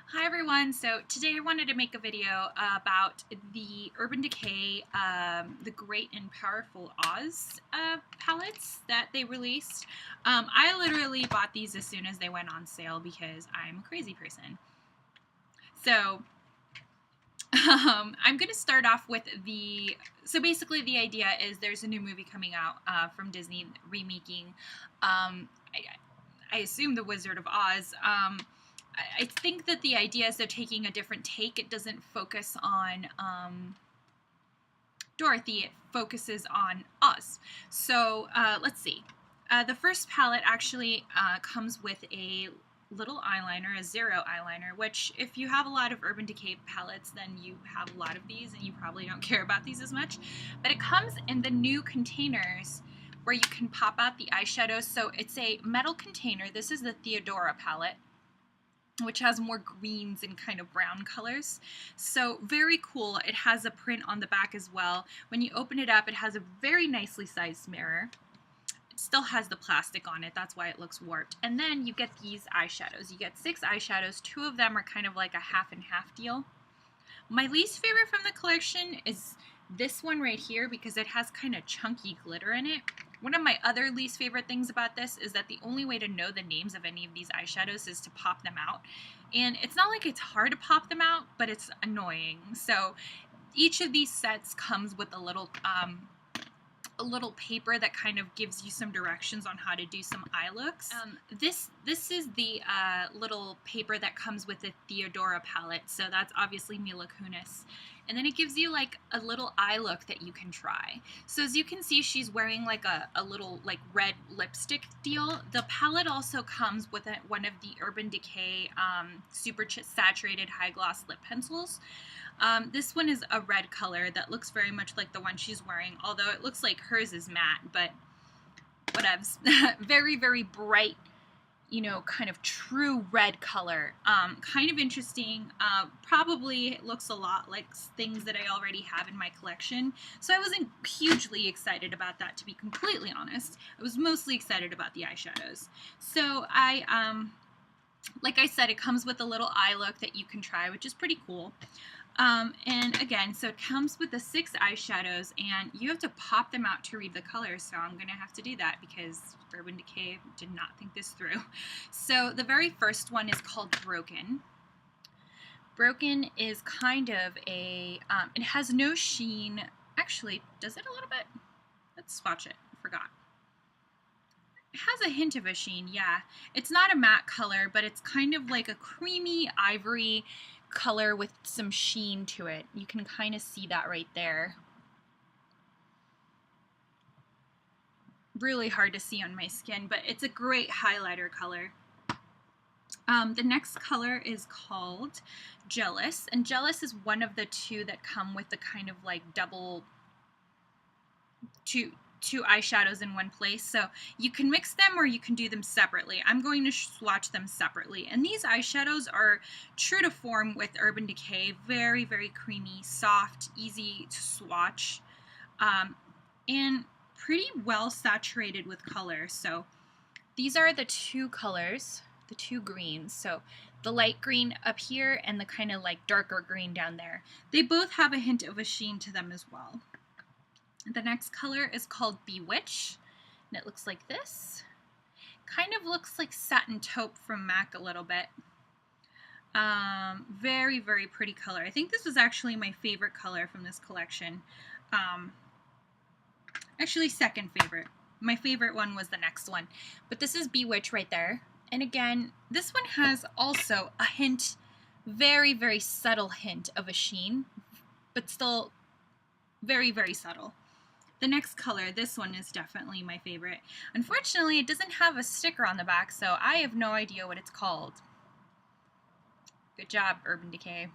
Hi everyone, so today I wanted to make a video about the Urban Decay, the Great and Powerful Oz palettes that they released. I literally bought these as soon as they went on sale because I'm a crazy person. So I'm going to start off with basically the idea is there's a new movie coming out from Disney remaking, I assume The Wizard of Oz. I think that the idea is they're taking a different take. It doesn't focus on Dorothy, it focuses on Oz. So let's see. The first palette actually comes with a little eyeliner, a zero eyeliner, which if you have a lot of Urban Decay palettes, then you have a lot of these and you probably don't care about these as much. But it comes in the new containers where you can pop out the eyeshadows. So it's a metal container. This is the Theodora palette, which has more greens and kind of brown colors. So very cool. It has a print on the back as well. When you open it up, it has a very nicely sized mirror. It still has the plastic on it, that's why it looks warped. And then you get these eyeshadows. You get 6 eyeshadows. 2 of them are kind of like a half and half deal. My least favorite from the collection is this one right here because it has kind of chunky glitter in it. One of my other least favorite things about this is that the only way to know the names of any of these eyeshadows is to pop them out. And it's not like it's hard to pop them out, but it's annoying. So each of these sets comes with a little paper that kind of gives you some directions on how to do some eye looks. This is the little paper that comes with the Theodora palette, so that's obviously Mila Kunis. And then it gives you like a little eye look that you can try. So as you can see, she's wearing like a little like red lipstick deal. The palette also comes with one of the Urban Decay super saturated high gloss lip pencils. This one is a red color that looks very much like the one she's wearing, although it looks like hers is matte, but whatevs. Very, very bright, you know, kind of true red color. Kind of interesting. Probably looks a lot like things that I already have in my collection. So I wasn't hugely excited about that, to be completely honest. I was mostly excited about the eyeshadows. So like I said, it comes with a little eye look that you can try, which is pretty cool. And again, so it comes with the 6 eyeshadows, and you have to pop them out to read the colors, so I'm going to have to do that because Urban Decay did not think this through. So the very first one is called Broken. Broken is kind of a, it has no sheen. Actually, does it a little bit? Let's swatch it. I forgot. It has a hint of a sheen, yeah. It's not a matte color, but it's kind of like a creamy ivory color with some sheen to it. You can kind of see that right there. Really hard to see on my skin, but it's a great highlighter color. The next color is called Jealous, and Jealous is one of the 2 that come with the kind of like double two eyeshadows in one place. So you can mix them or you can do them separately. I'm going to swatch them separately. And these eyeshadows are true to form with Urban Decay. Very, very creamy, soft, easy to swatch, and pretty well saturated with color. So these are the 2 colors, the 2 greens. So the light green up here and the kind of like darker green down there. They both have a hint of a sheen to them as well. The next color is called Bewitch, and it looks like this. Kind of looks like satin taupe from MAC a little bit. Very, very pretty color. I think this was actually my favorite color from this collection. Actually, second favorite. My favorite one was the next one. But this is Bewitch right there. And again, this one has also a hint, very, very subtle hint of a sheen, but still very, very subtle. The next color, this one is definitely my favorite. Unfortunately, it doesn't have a sticker on the back, so I have no idea what it's called. Good job, Urban Decay.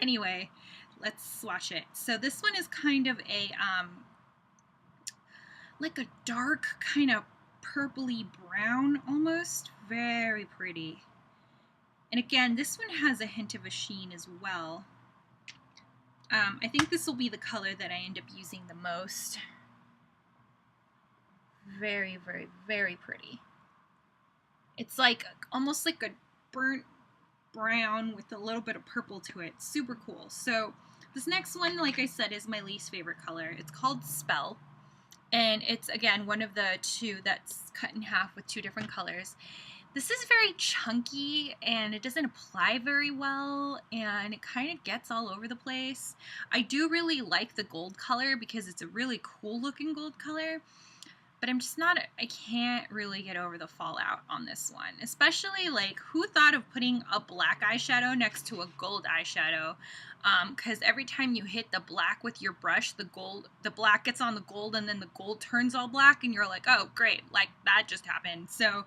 Anyway, let's swatch it. So this one is kind of a, like a dark kind of purpley brown almost. Very pretty. And again, this one has a hint of a sheen as well. I think this will be the color that I end up using the most. Very, very, very pretty. It's like almost like a burnt brown with a little bit of purple to it. Super cool. So this next one, like I said, is my least favorite color. It's called Spell. And it's, again, one of the two that's cut in half with two different colors. This is very chunky and it doesn't apply very well and it kind of gets all over the place. I do really like the gold color because it's a really cool looking gold color, but I'm just not, I can't really get over the fallout on this one. Especially, like, who thought of putting a black eyeshadow next to a gold eyeshadow? Because every time you hit the black with your brush, the black gets on the gold and then the gold turns all black and you're like, oh great, like that just happened. So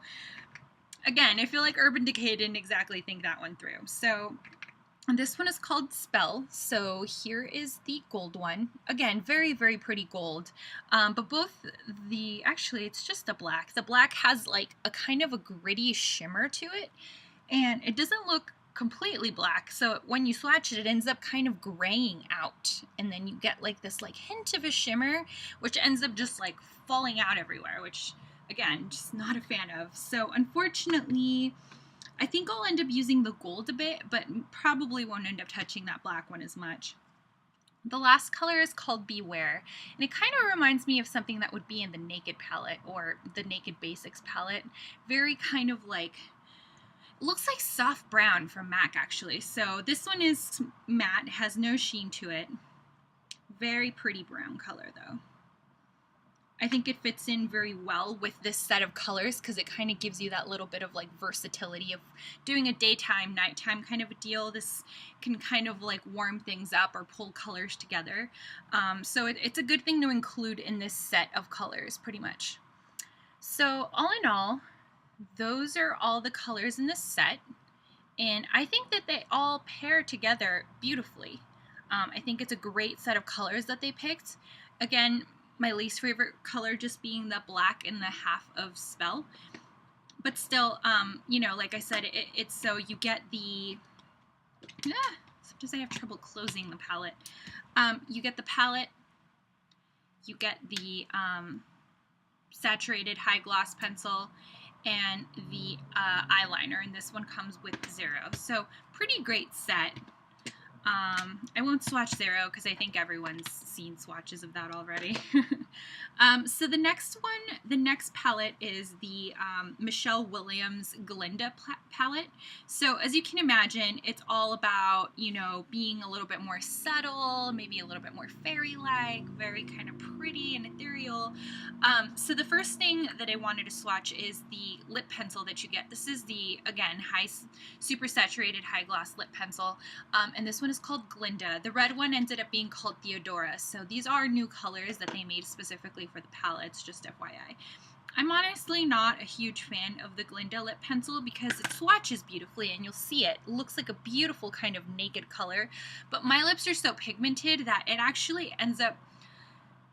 again, I feel like Urban Decay didn't exactly think that one through. So this one is called Spell. So here is the gold one. Again, very, very pretty gold. But both actually it's just the black. The black has like a kind of a gritty shimmer to it. And it doesn't look completely black. So when you swatch it, it ends up kind of graying out. And then you get like this like hint of a shimmer, which ends up just like falling out everywhere, which again, just not a fan of. So unfortunately, I think I'll end up using the gold a bit, but probably won't end up touching that black one as much. The last color is called Beware, and it kind of reminds me of something that would be in the Naked palette or the Naked Basics palette. Very kind of like, it looks like soft brown from MAC actually. So this one is matte, has no sheen to it. Very pretty brown color though. I think it fits in very well with this set of colors because it kind of gives you that little bit of like versatility of doing a daytime, nighttime kind of a deal. This can kind of like warm things up or pull colors together. So it's a good thing to include in this set of colors pretty much. So all in all, those are all the colors in this set. And I think that they all pair together beautifully. I think it's a great set of colors that they picked. Again, my least favorite color just being the black in the half of Spell. But still, you know, like I said, it's so you get the... sometimes I have trouble closing the palette. You get the palette, you get the saturated high gloss pencil, and the eyeliner, and this one comes with Zero. So pretty great set. I won't swatch Zero because I think everyone's seen swatches of that already. So the next palette is the Michelle Williams Glinda palette. So as you can imagine, it's all about, you know, being a little bit more subtle, maybe a little bit more fairy-like, very kind of pretty and ethereal. So the first thing that I wanted to swatch is the lip pencil that you get. This is the, again, super saturated high gloss lip pencil, and this one is called Glinda. The red one ended up being called Theodora. So these are new colors that they made specifically for the palettes, just FYI. I'm honestly not a huge fan of the Glinda lip pencil because it swatches beautifully and you'll see it. It looks like a beautiful kind of naked color, but my lips are so pigmented that it actually ends up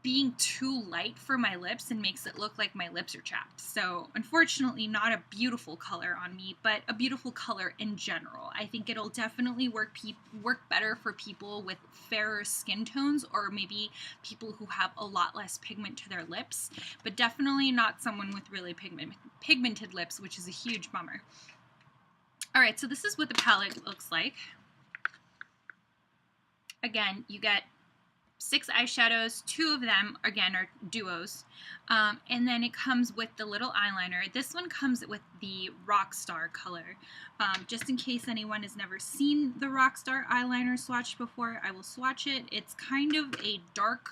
being too light for my lips and makes it look like my lips are chapped. So unfortunately not a beautiful color on me, but a beautiful color in general. I think it'll definitely work better for people with fairer skin tones or maybe people who have a lot less pigment to their lips, but definitely not someone with really pigmented lips, which is a huge bummer. Alright, so this is what the palette looks like. Again, you get 6 eyeshadows, 2 of them, again, are duos, and then it comes with the little eyeliner. This one comes with the Rockstar color. Just in case anyone has never seen the Rockstar eyeliner swatch before, I will swatch it. It's kind of a dark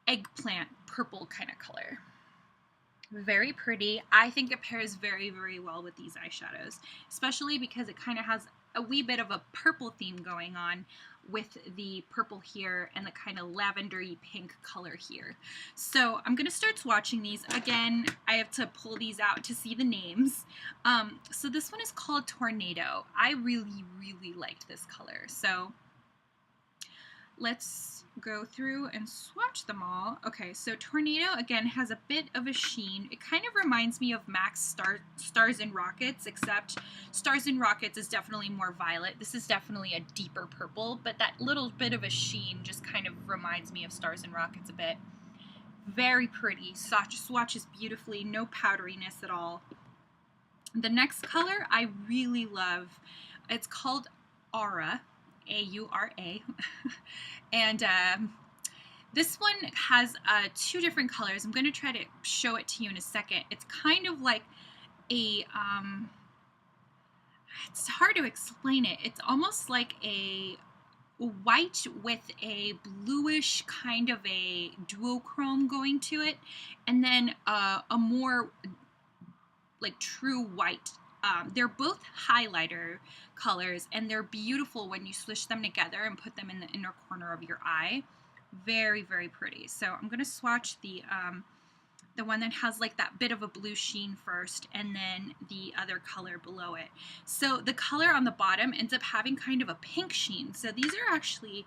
eggplant purple kind of color. Very pretty. I think it pairs very, very well with these eyeshadows, especially because it kind of has a wee bit of a purple theme going on with the purple here and the kind of lavendery pink color here. So I'm going to start swatching these. Again, I have to pull these out to see the names. So this one is called Tornado. I really, really liked this color. So let's go through and swatch them all. Okay, so Tornado, again, has a bit of a sheen. It kind of reminds me of MAC's Stars and Rockets, except Stars and Rockets is definitely more violet. This is definitely a deeper purple, but that little bit of a sheen just kind of reminds me of Stars and Rockets a bit. Very pretty. Swatches beautifully, no powderiness at all. The next color I really love. It's called Aura, A-U-R-A. And this one has 2 different colors. I'm going to try to show it to you in a second. It's kind of like a, it's hard to explain it. It's almost like a white with a bluish kind of a duochrome going to it, and then a more like true white. They're both highlighter colors, and they're beautiful when you swish them together and put them in the inner corner of your eye. Very, very pretty. So I'm going to swatch the one that has like that bit of a blue sheen first, and then the other color below it. So the color on the bottom ends up having kind of a pink sheen. So these are actually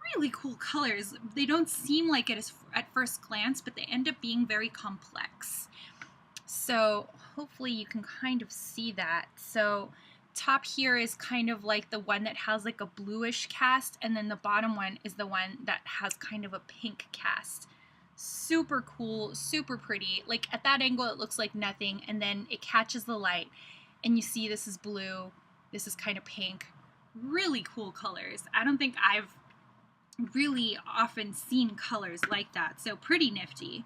really cool colors. They don't seem like it is at first glance, but they end up being very complex. So hopefully you can kind of see that. So top here is kind of like the one that has like a bluish cast, and then the bottom one is the one that has kind of a pink cast. Super cool, super pretty. Like at that angle it looks like nothing, and then it catches the light and you see this is blue, this is kind of pink. Really cool colors. I don't think I've really often seen colors like that, so pretty nifty.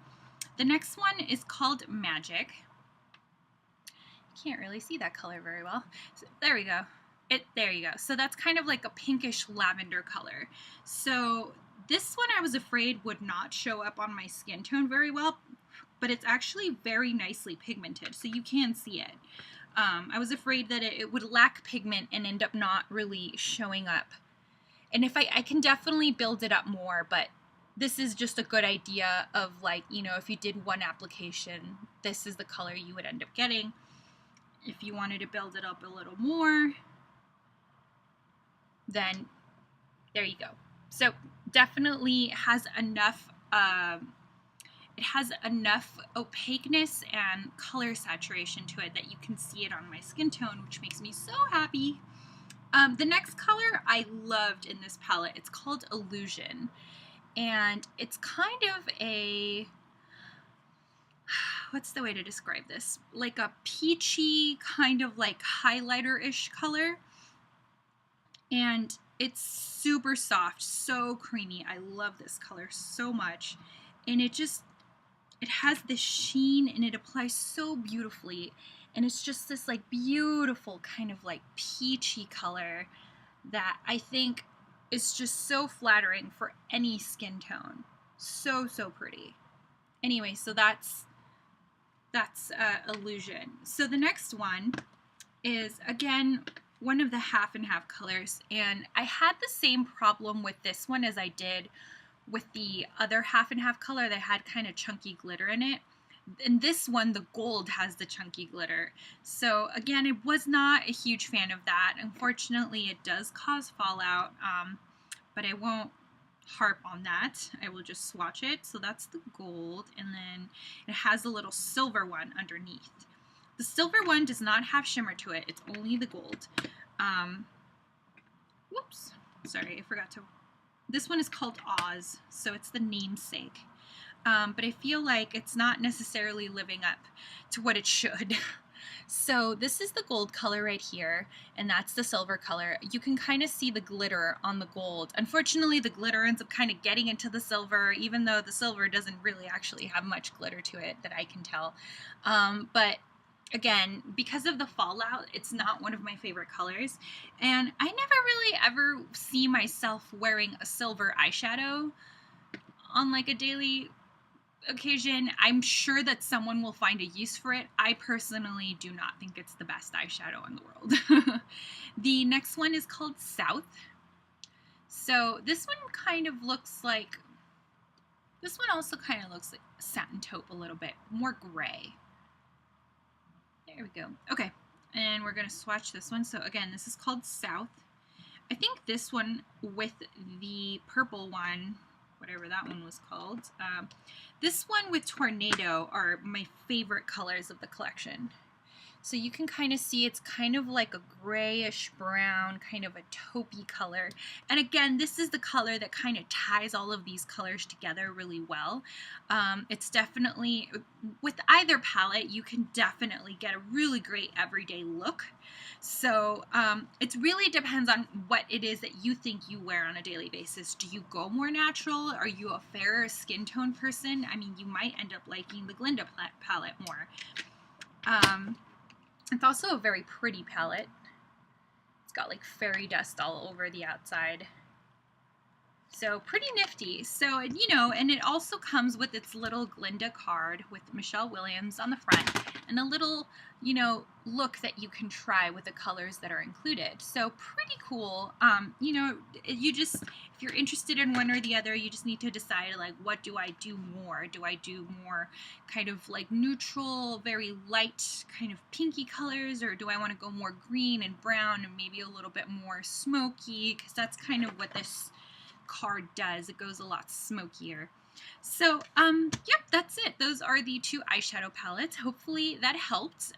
The next one is called Magic. Can't really see that color very well. So there we go. There you go. So that's kind of like a pinkish lavender color. So this one I was afraid would not show up on my skin tone very well, but it's actually very nicely pigmented, so you can see it. I was afraid that it would lack pigment and end up not really showing up. And if I can definitely build it up more, but this is just a good idea of, like, you know, if you did one application, this is the color you would end up getting. If you wanted to build it up a little more, then there you go. So definitely has enough, it has enough opaqueness and color saturation to it that you can see it on my skin tone, which makes me so happy. The next color I loved in this palette, it's called Illusion. And it's kind of a, what's the way to describe this? Like a peachy kind of like highlighter-ish color. And it's super soft, so creamy. I love this color so much. And it has this sheen and it applies so beautifully. And it's just this like beautiful kind of like peachy color that I think is just so flattering for any skin tone. So, so pretty. Anyway, so that's Illusion. So the next one is, again, one of the half and half colors, and I had the same problem with this one as I did with the other half and half color that had kind of chunky glitter in it. In this one, the gold has the chunky glitter. So again, I was not a huge fan of that. Unfortunately, it does cause fallout, but I won't harp on that. I will just swatch it. So that's the gold, and then it has a little silver one underneath. The silver one does not have shimmer to it. It's only the gold. Whoops. Sorry, I forgot to. This one is called Oz, so it's the namesake. But I feel like it's not necessarily living up to what it should. So this is the gold color right here, and that's the silver color. You can kind of see the glitter on the gold. Unfortunately, the glitter ends up kind of getting into the silver, even though the silver doesn't really actually have much glitter to it that I can tell. But again, because of the fallout, it's not one of my favorite colors. And I never really ever see myself wearing a silver eyeshadow on like a daily occasion. I'm sure that someone will find a use for it. I personally do not think it's the best eyeshadow in the world. The next one is called South. So this one kind of looks like, this one also kind of looks like satin taupe a little bit, more gray. There we go. Okay, and we're going to swatch this one. So again, this is called South. I think this one with the purple one, whatever that one was called, this one with Tornado are my favorite colors of the collection. So you can kind of see it's kind of like a grayish brown, kind of a taupey color. And again, this is the color that kind of ties all of these colors together really well. It's definitely, with either palette, you can definitely get a really great everyday look. So it really depends on what it is that you think you wear on a daily basis. Do you go more natural? Are you a fairer skin tone person? I mean, you might end up liking the Glinda palette more. It's also a very pretty palette. It's got like fairy dust all over the outside. So pretty nifty. So, you know, and it also comes with its little Glinda card with Michelle Williams on the front and a little, you know, look that you can try with the colors that are included. So pretty cool. You know, you just, if you're interested in one or the other, you just need to decide, like, what do I do more? Do I do more kind of like neutral, very light kind of pinky colors, or do I want to go more green and brown and maybe a little bit more smoky? Because that's kind of what this card does. It goes a lot smokier. So yep, that's it. Those are the two eyeshadow palettes. Hopefully that helped.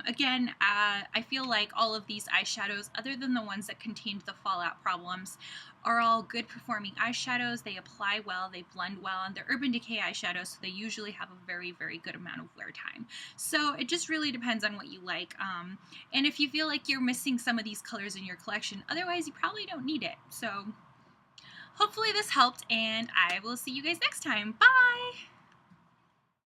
Again, I feel like all of these eyeshadows, other than the ones that contained the fallout problems, are all good performing eyeshadows. They apply well, they blend well, and they're Urban Decay eyeshadows, so they usually have a very, very good amount of wear time. So it just really depends on what you like. And if you feel like you're missing some of these colors in your collection, otherwise you probably don't need it. So hopefully this helped, and I will see you guys next time. Bye!